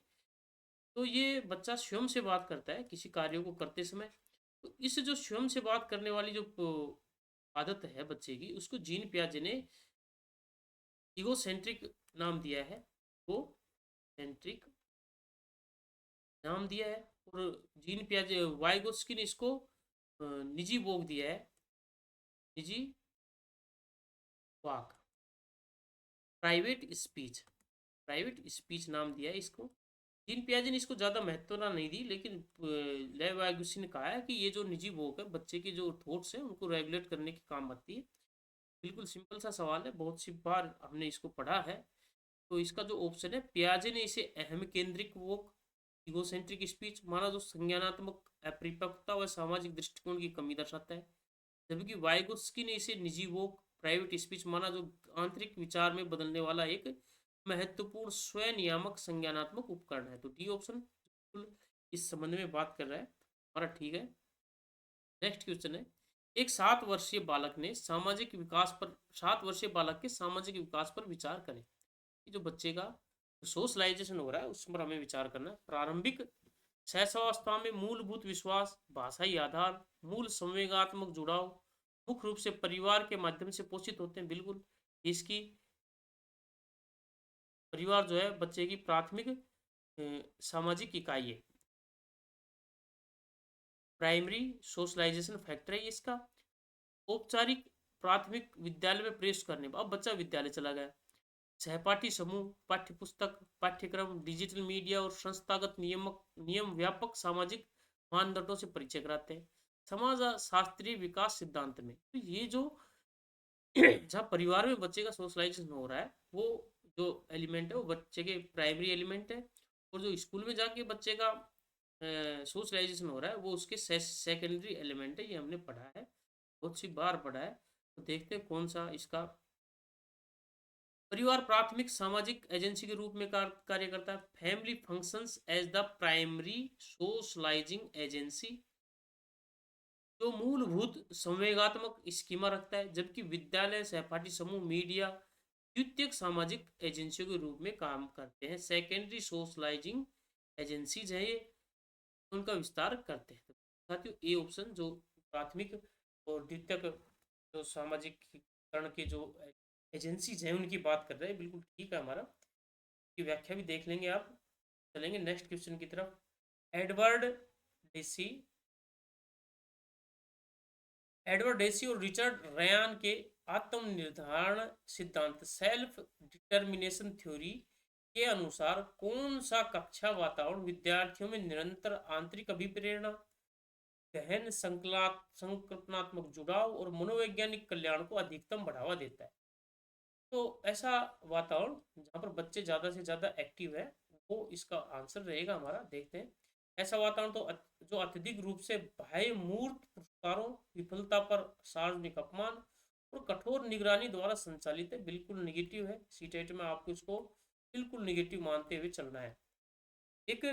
S1: तो ये बच्चा स्वयं से बात करता है किसी कार्य को करते समय। तो इस जो स्वयं से बात करने वाली जो आदत है बच्चे की, उसको जीन पियाजे ने ईगोसेंट्रिक नाम दिया है। वो सेंट्रिक नाम दिया है। और जीन पियाजे वाइगोस्की ने इसको निजी बोग दिया है, निजी वाक, प्राइवेट स्पीच, प्राइवेट स्पीच नाम दिया है इसको। जीन पियाजे ने इसको ज़्यादा महत्वता नहीं दी, लेकिन लेव वाइगोस्की ने कहा है कि ये जो निजी वोक है, बच्चे के जो थॉट्स हैं उनको रेगुलेट करने के काम आती है। बिल्कुल सिंपल सा सवाल है, बहुत सी बार हमने इसको पढ़ा है। तो इसका जो ऑप्शन है, पियाजे ने इसे अहम केंद्रिक वोक, इगोसेंट्रिक स्पीच माना, जो संज्ञानात्मक अपरिपक्वता व सामाजिक दृष्टिकोण की कमी दर्शाता है। जबकि वाइगोत्स्की ने इसे निजी वोक, प्राइवेट स्पीच माना, जो आंतरिक विचार में बदलने वाला एक महत्वपूर्ण स्वनियामक संज्ञानात्मक उपकरण है। तो डी ऑप्शन बिल्कुल इस संबंध में बात कर रहा है हमारा, ठीक है। नेक्स्ट क्वेश्चन है, एक 7 वर्षीय बालक ने सामाजिक विकास पर, 7 वर्षीय बालक के सामाजिक विकास पर विचार करें। कि जो बच्चे का सोशलाइजेशन हो रहा है उस पर हमें विचार करना है। प्रारंभिक शैशवावस्था में मूलभूत विश्वास, भाषाई आधार, मूल संवेगात्मक जुड़ाव मुख्य रूप से परिवार के माध्यम से पोषित होते हैं। बिल्कुल इसकी परिवार जो है बच्चे की प्राथमिक सामाजिक इकाई है, प्राइमरी सोशलाइजेशन फैक्टर है इसका। औपचारिक प्राथमिक विद्यालय में प्रवेश करने, अब बच्चा विद्यालय चला गया। सहपाठी समूह, पाठ्यपुस्तक, पाठ्यक्रम, डिजिटल मीडिया और संस्थागत नियम व्यापक सामाजिक मानदंडों से परिचय कराते हैं। समाज शास्त्रीय विकास सिद्धांत में तो ये जो जहाँ परिवार में बच्चे का सोशलाइजेशन हो रहा है, वो जो एलिमेंट है वो बच्चे के प्राइमरी एलिमेंट है। और जो स्कूल में जाके बच्चे का सोशलाइजेशन हो रहा है वो उसके सेकेंडरी एलिमेंट है। ये हमने पढ़ा है, बहुत सी बार पढ़ा है। तो देखते हैं कौन सा इसका। परिवार प्राथमिक सामाजिक एजेंसी के रूप में कार्य करता है। Family functions as the primary socialising agency, जो मूलभूत संवेगात्मक स्कीमा रखता है। जबकि विद्यालय, सहपाठी समूह, मीडिया द्वितीयक सामाजिक एजेंसियों के रूप में काम करते हैं। सेकेंडरी सोशलाइजिंग एजेंसीज है ये, उनका विस्तार करते हैं। साथियों ए ऑप्शन जो प्राथमिक और द्वितीयक जो सामाजिकरण के जो एजेंसीज हैं उनकी बात कर रहे हैं, बिल्कुल ठीक है हमारा। की व्याख्या भी देख लेंगे आप। चलेंगे नेक्स्ट क्वेश्चन की तरफ। एडवर्ड डेसी, एडवर्ड डेसी और रिचर्ड रयान के आत्मनिर्धारण सिद्धांत, सेल्फ डिटर्मिनेशन थ्योरी के अनुसार कौन सा कक्षा वातावरण विद्यार्थियों में निरंतर आंतरिक अभिप्रेरणा, गहन संकल्पनात्मक जुड़ाव और मनोवैज्ञानिक कल्याण को अधिकतम बढ़ावा देता है। तो ऐसा वातावरण जहाँ पर बच्चे ज़्यादा से ज़्यादा एक्टिव है, वो इसका आंसर रहेगा हमारा। देखते हैं ऐसा वातावरण तो जो अत्यधिक रूप से बाह्य मूर्त पुरस्कारों, विफलता पर सार्वजनिक अपमान और कठोर निगरानी द्वारा संचालित है, बिल्कुल निगेटिव है। सीटेट में आपको इसको बिल्कुल निगेटिव मानते हुए चलना है। एक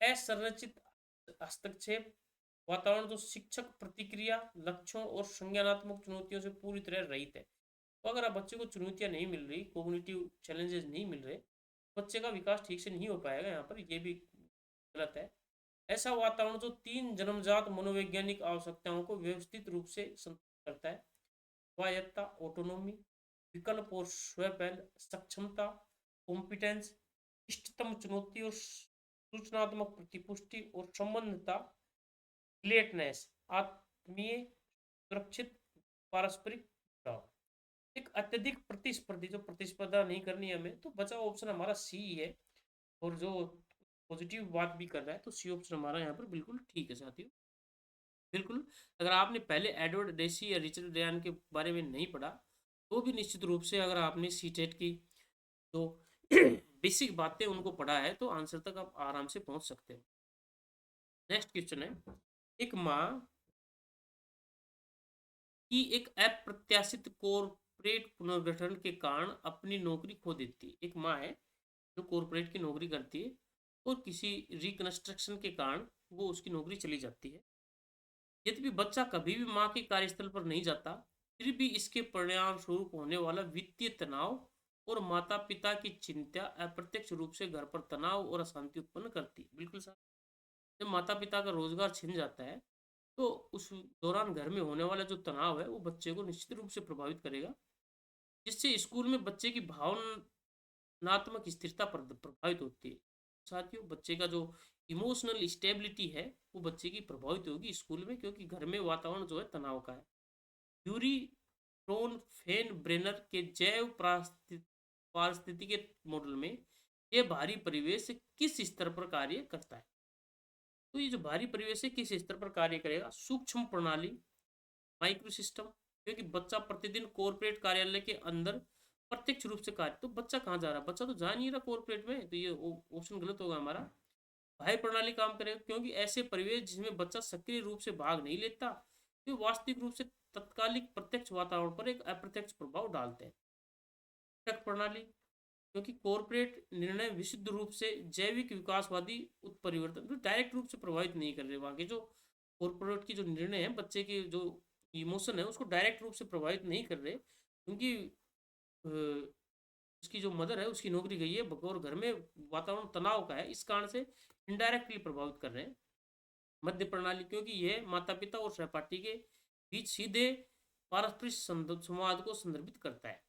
S1: असंरचित हस्तक्षेप वातावरण जो शिक्षक प्रतिक्रिया, लक्ष्यों और संज्ञानात्मक चुनौतियों से पूरी तरह रहित है। तो अगर आप बच्चे को चुनौतियां नहीं मिल रही, कोग्निटिव चैलेंजेस नहीं मिल रहे, बच्चे का विकास ठीक से नहीं हो पाएगा। यहाँ पर ये भी गलत है। ऐसा वातावरण जो 3 जन्मजात मनोवैज्ञानिक आवश्यकताओं को व्यवस्थित रूप से संतुष्ट करता है, स्वायत्ता, ऑटोनोमी, विकल्प और स्वपहल, सक्षमता, कॉम्पिटेंस, इष्टतम चुनौती और सूचनात्मक प्रतिपुष्टि और संबंधता, रिलेटनेस, आत्मीय, सुरक्षित, पारस्परिक जुड़ाव। एक अत्यधिक प्रतिस्पर्धी, जो प्रतिस्पर्धा नहीं करनी है हमें, तो बचा ऑप्शन हमारा सी है। और जो पॉजिटिव बात भी कर रहा है तो सी ऑप्शन हमारा यहाँ पर बिल्कुल ठीक है साथियों। बिल्कुल, अगर आपने पहले एडवर्ड डेसी या रिचर्ड रयान के बारे में नहीं पढ़ा, तो भी निश्चित रूप से अगर आपने सीटेट की जो बेसिक बातें उनको पढ़ा है, तो आंसर तक आप आराम से पहुंच सकते हो। नेक्स्ट क्वेश्चन है, एक माँ की एक अप्रत्याशित कॉर्पोरेट पुनर्गठन के कारण अपनी नौकरी खो देती है। एक माँ है जो कॉर्पोरेट की नौकरी करती है और किसी रिकंस्ट्रक्शन के कारण वो उसकी नौकरी चली जाती है। यद्यपि बच्चा कभी भी माँ के कार्यस्थल पर नहीं जाता, फिर भी इसके परिणाम स्वरूप होने वाला वित्तीय तनाव और माता पिता की चिंता अप्रत्यक्ष रूप से घर पर तनाव और अशांति उत्पन्न करती है। बिल्कुल सर। जब माता पिता का रोजगार छिन जाता है तो उस दौरान घर में होने वाला जो तनाव है वो बच्चे को निश्चित रूप से प्रभावित करेगा, जिससे स्कूल में बच्चे की भावनात्मक स्थिरता प्रभावित होती है। साथियों, बच्चे का जो इमोशनल स्टेबिलिटी है वो बच्चे की प्रभावित होगी स्कूल में, क्योंकि घर में वातावरण जो है तनाव का है। यूरी ट्रोन फेन ब्रेनर के जैव पारिस्थितिकी मॉडल में यह भारी परिवेश किस स्तर पर कार्य करता है। तो ये जो भारी परिवेश है किस स्तर पर कार्य करेगा? सूक्ष्म प्रणाली, माइक्रो सिस्टम, क्योंकि बच्चा प्रतिदिन कॉर्पोरेट कार्यालय के अंदर प्रत्यक्ष रूप से कार्य, तो बच्चा कहाँ जा रहा है? बच्चा तो जा नहीं रहा कॉर्पोरेट में, तो ये ऑप्शन गलत होगा हमारा। बाह्य प्रणाली काम करेगा, क्योंकि ऐसे परिवेश जिसमें बच्चा सक्रिय रूप से भाग नहीं लेता, तो वास्तविक रूप से तत्कालिक प्रत्यक्ष वातावरण पर एक अप्रत्यक्ष प्रभाव डालते हैं। तक प्रणाली, क्योंकि कॉर्पोरेट निर्णय विशुद्ध रूप से जैविक विकासवादी उत्परिवर्तन तो डायरेक्ट रूप से प्रभावित नहीं कर रहे। वहाँ के जो कॉर्पोरेट की जो निर्णय है बच्चे के जो इमोशन है उसको डायरेक्ट रूप से प्रभावित नहीं कर रहे, क्योंकि उसकी जो मदर है उसकी नौकरी गई है और घर में वातावरण तनाव का है, इस कारण से इनडायरेक्टली प्रभावित कर रहे हैं। मध्य प्रणाली, क्योंकि यह माता पिता और सहपाठी के बीच सीधे पारस्परिक संवाद को संदर्भित करता है।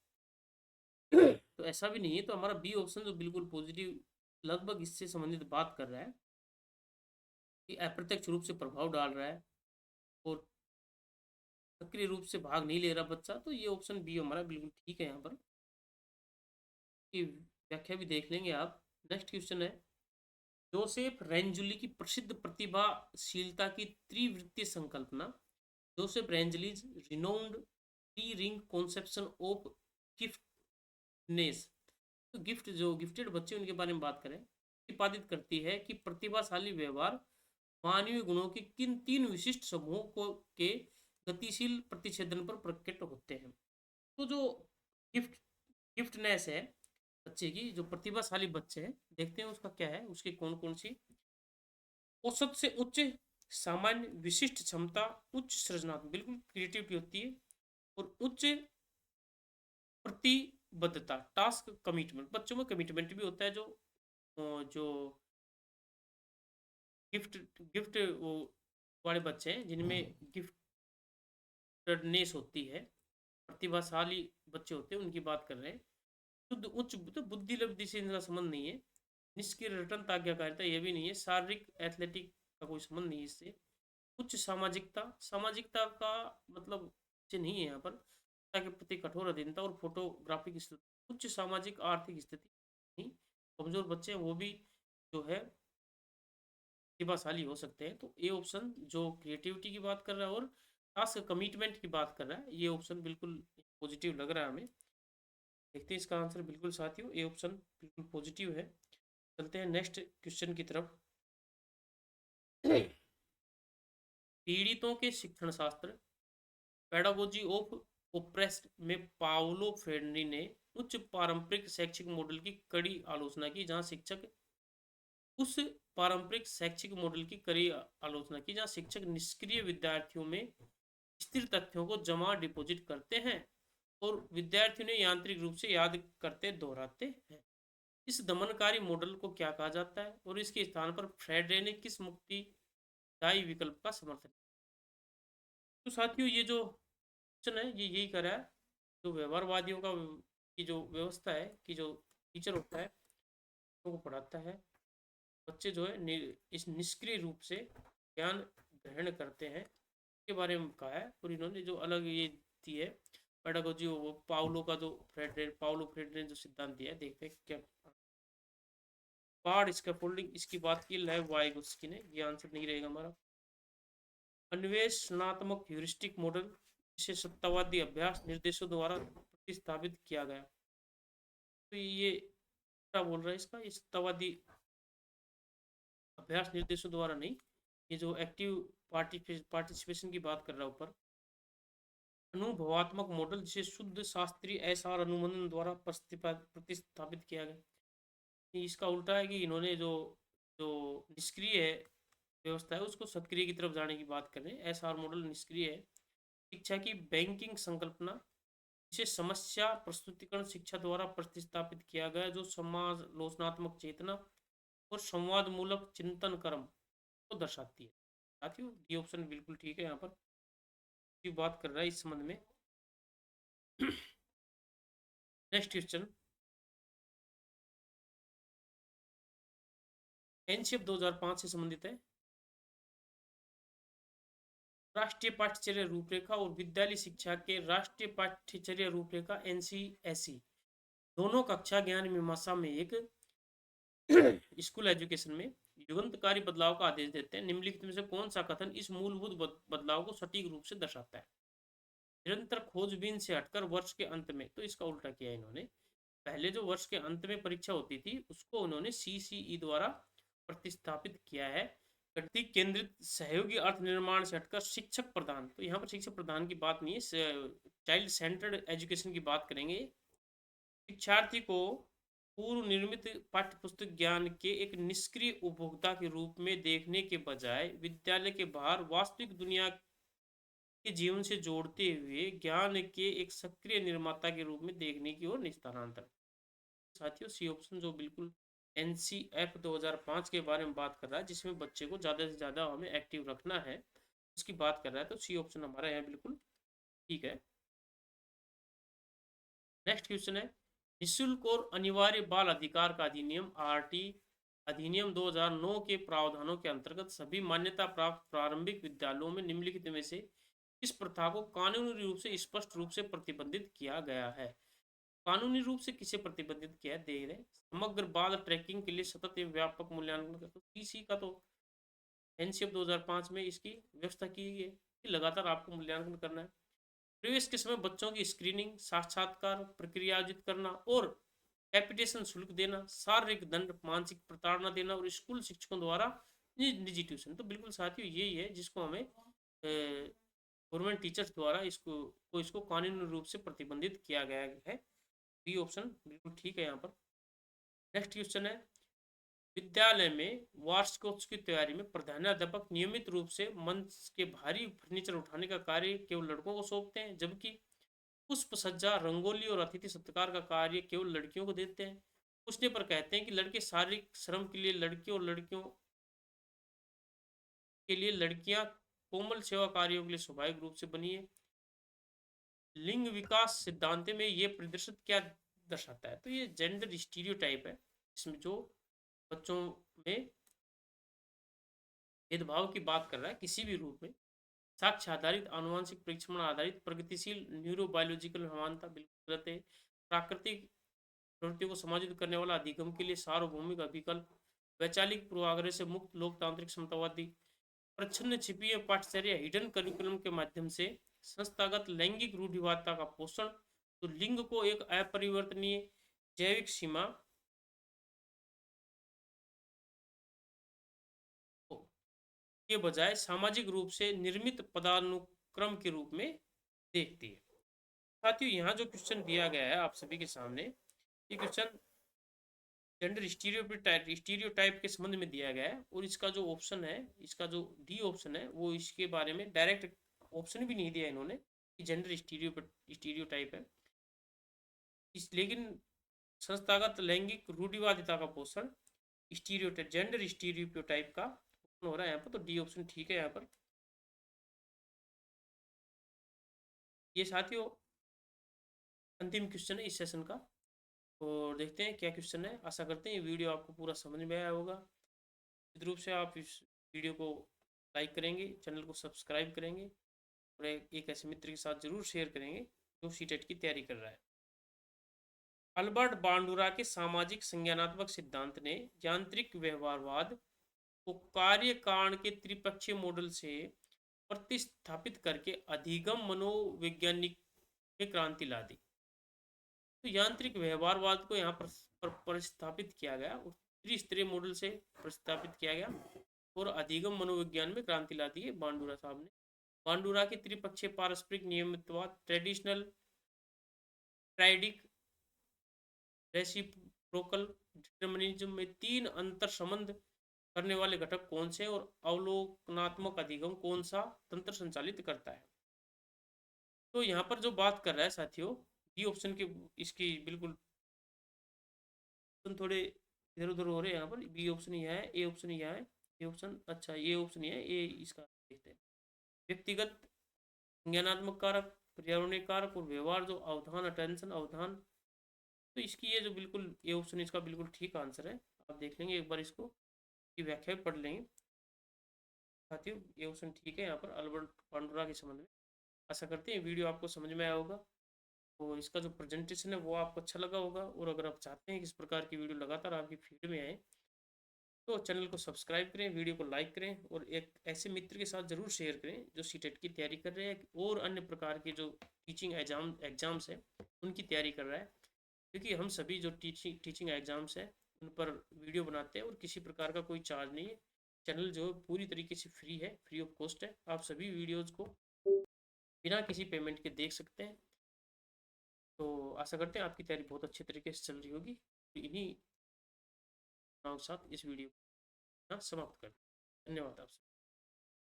S1: तो ऐसा भी नहीं है, तो हमारा बी ऑप्शन जो बिल्कुल पॉजिटिव लगभग इससे संबंधित बात कर रहा है कि अप्रत्यक्ष रूप से प्रभाव डाल रहा है और सक्रिय रूप से भाग नहीं ले रहा बच्चा, तो ये ऑप्शन बी हमारा बिल्कुल ठीक है। यहाँ पर की व्याख्या भी देख लेंगे आप। नेक्स्ट क्वेश्चन है, जोसेफ रेंजुली की प्रसिद्ध प्रतिभाशीलता की त्रिवृत्तीय संकल्पना। Joseph Renzulli's renowned three ring conception of giftedness, तो गिफ्ट जो गिफ्टेड बच्चे उनके बारे में बात करें, प्रतिपादित करती है कि प्रतिभाशाली व्यवहार मानवीय गुणों के किन तीन विशिष्ट समूहों को के गतिशील प्रतिच्छेदन पर प्रकट होते हैं। तो जो गिफ्ट गिफ्टनेस है बच्चे की, जो प्रतिभाशाली बच्चे हैं, देखते हैं उसका क्या है, उसकी कौन कौन सी। औसत से उच्च, सामान्य, विशिष्ट क्षमता, उच्च सृजनात्मक, बिल्कुल क्रिएटिविटी होती है, और उच्च प्रतिबद्धता, टास्क कमिटमेंट, बच्चों में कमिटमेंट भी होता है। जो गिफ्ट गिफ्ट वो वाले बच्चे हैं जिनमें गिफ्टेडनेस होती है, प्रतिभाशाली बच्चे होते हैं उनकी बात कर रहे हैं। शुद्ध उच्च तो बुद्धि लब्धि से इनका संबंध नहीं है। निष्क्रिय रटन ताज्ञाकारिता ये भी नहीं है। शारीरिक एथलेटिक का कोई संबंध नहीं है इससे। उच्च सामाजिकता, सामाजिकता का मतलब से नहीं है यहाँ पर, के प्रति कठोर अधीनता और फोटोग्राफी की स्थिति। उच्च सामाजिक आर्थिक स्थिति नहीं, कमजोर बच्चे हैं वो भी जो है प्रतिभाशाली हो सकते हैं। तो ये ऑप्शन जो क्रिएटिविटी की बात कर रहा है और टास्क कमिटमेंट की बात कर रहा है, ये ऑप्शन बिल्कुल पॉजिटिव लग रहा है हमें। देखते हैं इसका आंसर, बिल्कुल साथियों ये ऑप्शन बिल्कुल पॉजिटिव है। चलते हैं नेक्स्ट क्वेश्चन की तरफ। पीड़ितों के शिक्षण शास्त्र, पेडागोजी ऑफ ओप्रेस्ड में पाउलो फ्रेंडली ने उच्च पारंपरिक शैक्षिक मॉडल की कड़ी आलोचना की, जहां शिक्षक उस पारंपरिक शैक्षिक मॉडल की कड़ी आलोचना की जहां शिक्षक निष्क्रिय विद्यार्थियों में स्थिर तथ्यों को जमा डिपॉजिट करते हैं और विद्यार्थियों ने यांत्रिक रूप से याद करते दोहराते हैं। इस दमनकारी मॉडल को क्या कहा जाता है और इसके स्थान पर फ्रेडरे ने किस मुक्तिदायी विकल्प का समर्थन किया? तो साथियों ये जो क्वेश्चन है ये यही कर रहा है, जो व्यवहारवादियों का की जो व्यवस्था है कि जो टीचर होता है वो पढ़ाता है, बच्चे जो है इस निष्क्रिय रूप से ज्ञान ग्रहण करते हैं के बारे में कहा है। और इन्होंने जो अलग ये दी है पेडागोजी, वो पाउलो फ्रेडरे ने जो सिद्धांत दिया है, देखते हैं क्या। पार्ट स्कैफोल्डिंग इसकी बात की, लैब वाइगोस्की ने, ये आंसर नहीं रहेगा हमारा। अन्वेषणात्मक ह्यूरिस्टिक मॉडल, जिसे सत्तावादी अभ्यास निर्देशों द्वारा प्रतिस्थापित किया गया, तो ये क्या बोल रहा है इसका, ये सत्तावादी अभ्यास निर्देशों द्वारा नहीं, ये जो एक्टिव पार्टिसिपेशन की बात कर रहा है ऊपर। अनुभवात्मक मॉडल, जिसे शुद्ध शास्त्रीय एसआर अनुमोदन द्वारा प्रतिस्थापित किया गया। इसका उल्टा है कि इन्होंने जो जो निष्क्रिय है व्यवस्था है उसको सक्रिय की तरफ जाने की बात कर रहे हैं। एसआर मॉडल निष्क्रिय है। शिक्षा की बैंकिंग संकल्पना, इसे समस्या प्रस्तुतिकरण शिक्षा द्वारा प्रतिस्थापित किया गया, जो समालोचनात्मक चेतना और संवाद मूलक चिंतन कर्म को दर्शाती है। साथियों ये ऑप्शन बिल्कुल ठीक है, यहाँ पर की बात कर रहा है इस संबंध में। नेक्स्ट क्वेश्चन, एनसीएफ 2005 से संबंधित है। राष्ट्रीय पाठ्यचर्या रूपरेखा और विद्यालय शिक्षा के राष्ट्रीय पाठ्यचर्या रूपरेखा एनसीएसई दोनों कक्षा ज्ञान मीमांसा में एक स्कूल एजुकेशन में युगांतकारी बदलाव का आदेश देते हैं। निम्नलिखित में से कौन सा कथन इस मूलभूत बदलाव को सटीक रूप से दर्शाता है? निरंतर खोजबीन से हटकर वर्ष के अंत में, तो इसका उल्टा किया इन्होंने। पहले जो वर्ष के अंत में परीक्षा होती थी उसको उन्होंने सीसीई द्वारा प्रतिस्थापित किया है। व्यक्ति केंद्रित सहयोगी अर्थ निर्माण से हटकर शिक्षक प्रधान, तो यहाँ पर शिक्षक प्रधान की बात नहीं है, चाइल्ड सेंटर्ड एजुकेशन की बात करेंगे। शिक्षार्थी को पूर्व निर्मित पाठ्यपुस्तक ज्ञान के एक निष्क्रिय उपभोक्ता के रूप में देखने के बजाय विद्यालय के बाहर वास्तविक दुनिया के जीवन से जोड़ते हुए ज्ञान के एक सक्रिय निर्माता के रूप में देखने की ओर स्थानांतरण। साथियों सी ऑप्शन जो बिल्कुल एनसीएफ 2005 के बारे में बात कर रहा है, जिसमें बच्चे को ज़्यादा से ज़्यादा हमें एक्टिव रखना है, उसकी बात कर रहा है, तो सी ऑप्शन हमारा यहाँ बिल्कुल ठीक है। नेक्स्ट क्वेश्चन है, निःशुल्क और अनिवार्य बाल अधिकार का अधिनियम आरटी अधिनियम 2009 के प्रावधानों के अंतर्गत सभी मान्यता प्राप्त प्रारंभिक विद्यालयों में निम्नलिखित में से इस प्रथा को कानूनी रूप से स्पष्ट रूप से प्रतिबंधित किया गया है? कानूनी रूप से किसे प्रतिबंधित किया है देख रहे हैं, समग्र बाल ट्रैकिंग के लिए सतत एवं व्यापक मूल्यांकन का, तो पीसी का तो एनसीएफ 2005 में इसकी व्यवस्था की गई है कि लगातार आपको मूल्यांकन करना है। प्रवेश के समय बच्चों की स्क्रीनिंग, साक्षात्कार प्रक्रिया आयोजित करना और कैपिटेशन शुल्क देना, शारीरिक दंड, मानसिक प्रताड़ना देना और स्कूल शिक्षकों द्वारा निजी ट्यूशन, तो बिल्कुल साथियों यही है जिसको हमें गवर्नमेंट टीचर्स द्वारा इसको कानूनी रूप से प्रतिबंधित किया गया है। बी ऑप्शन बिल्कुल ठीक है यहाँ पर। नेक्स्ट क्वेश्चन है, विद्यालय में वार्षिकोत्सव की तैयारी में प्रधानाध्यापक नियमित रूप से मंच के भारी फर्नीचर उठाने का कार्य केवल लड़कों को सौंपते हैं, जबकि पुष्प सज्जा, रंगोली और अतिथि सत्कार का कार्य केवल लड़कियों को देते हैं। पूछने पर कहते हैं कि लड़के शारीरिक श्रम के लिए लड़कियों और लड़कियों के लिए लड़कियां कोमल सेवा कार्यों के लिए स्वाभाविक रूप से बनी है। लिंग विकास सिद्धांत में ये प्रदर्शित क्या दर्शाता है? तो ये जेंडर स्टीरियोटाइप है, इसमें जो बच्चों में भेदभाव की बात कर रहा है किसी भी रूप में। साक्ष्य आधारित, आनुवंशिक परीक्षण आधारित, प्रगतिशील, न्यूरोबायोलॉजिकल समानता बिल्कुल गलत है। प्राकृतिक प्रवृत्तियों को समायोजित करने वाला अधिगम के लिए सार्वभौमिक अभिकल्प, वैचारिक पूर्वाग्रह से मुक्त, लोकतांत्रिक समतावादी, प्रच्छन्न छिपी पाठ्यचर्या, हिडन करिकुलम के माध्यम से संस्थागत लैंगिक रूढ़िवादिता का पोषण, तो लिंग को एक अपरिवर्तनीय जैविक सीमा के बजाय सामाजिक रूप से निर्मित पदानुक्रम के रूप में देखती है। साथियों यहाँ जो क्वेश्चन दिया गया है आप सभी के सामने, ये क्वेश्चन जेंडर स्टीरियोटाइप के संबंध में दिया गया है, और इसका जो ऑप्शन है, इसका जो डी ऑप्शन है, वो इसके बारे में डायरेक्ट ऑप्शन भी नहीं दिया इन्होंने कि जेंडर स्टीरियोटाइप है। लेकिन संस्थागत लैंगिक रूढ़िवादिता का पोषण स्टीरियोटाइप, जेंडर स्टीरियोटाइप का हो रहा है यहाँ पर, तो डी ऑप्शन ठीक है यहाँ पर। ये साथियों अंतिम क्वेश्चन है इस सेशन का, और देखते हैं क्या क्वेश्चन है। आशा करते हैं ये वीडियो आपको पूरा समझ में आया होगा। निश्चित रूप से आप इस वीडियो को लाइक करेंगे, चैनल को सब्सक्राइब करेंगे, और एक ऐसे मित्र के साथ जरूर शेयर करेंगे जो सीटेट की तैयारी कर रहा है। अल्बर्ट बांडुरा के सामाजिक संज्ञानात्मक सिद्धांत ने यांत्रिक व्यवहारवाद को कार्य कारण के त्रिपक्षीय मॉडल से प्रतिस्थापित करके अधिगम मनोवैज्ञानिक में क्रांति ला दी। तो यांत्रिक व्यवहारवाद को यहाँ पर प्रतिस्थापित किया गया और त्रिस्तरीय मॉडल से प्रतिस्थापित किया गया, और अधिगम मनोविज्ञान में क्रांति ला दी है बांडुरा साहब ने। बांडुरा के त्रिपक्षीय पारस्परिक नियमितवाद, ट्रेडिशनल ट्राइडिक रेसिप्रोकल डिटर्मिनिज्म में तीन अंतर संबंध करने वाले घटक कौन से, और अवलोकनात्मक अधिगम कौन सा तंत्र संचालित करता है? तो यहाँ पर जो बात कर रहा है साथियों, बी ऑप्शन के इसकी बिल्कुल थोड़े इधर उधर हो रहे हैं यहाँ पर। बी ऑप्शन ही है, ए ऑप्शन ही है, ए ऑप्शन, अच्छा ये ऑप्शन ही है, ए इसका देखते हैं। व्यक्तिगत ज्ञानात्मक कारक, पर्यावरणीय कारक और व्यवहार जो अवधान, अटेंशन, अवधान, तो इसकी ये जो बिल्कुल ये ऑप्शन इसका बिल्कुल ठीक आंसर है। आप देख लेंगे एक बार इसको की व्याख्या भी पढ़ लेंगे साथियों। ये ऑप्शन ठीक है यहाँ पर अल्बर्ट बांडुरा के संबंध में। आशा करते हैं वीडियो आपको समझ में आया होगा और इसका जो प्रेजेंटेशन है वो आपको अच्छा लगा होगा। और अगर आप चाहते हैं कि इस प्रकार की वीडियो लगातार आपकी फीड में आए तो चैनल को सब्सक्राइब करें, वीडियो को लाइक करें और एक ऐसे मित्र के साथ ज़रूर शेयर करें जो सीटेट की तैयारी कर रहे हैं और अन्य प्रकार के जो टीचिंग एग्ज़ाम्स है उनकी तैयारी कर रहा है। क्योंकि हम सभी जो टीचिंग एग्ज़ाम्स है उन पर वीडियो बनाते हैं और किसी प्रकार का कोई चार्ज नहीं है। चैनल जो पूरी तरीके से फ्री है, फ्री ऑफ कॉस्ट है। आप सभी वीडियोज़ को बिना किसी पेमेंट के देख सकते हैं। तो आशा करते हैं आपकी तैयारी बहुत अच्छे तरीके से चल रही होगी। तो इन्हीं के साथ इस वीडियो को समाप्त कर, धन्यवाद आपसे।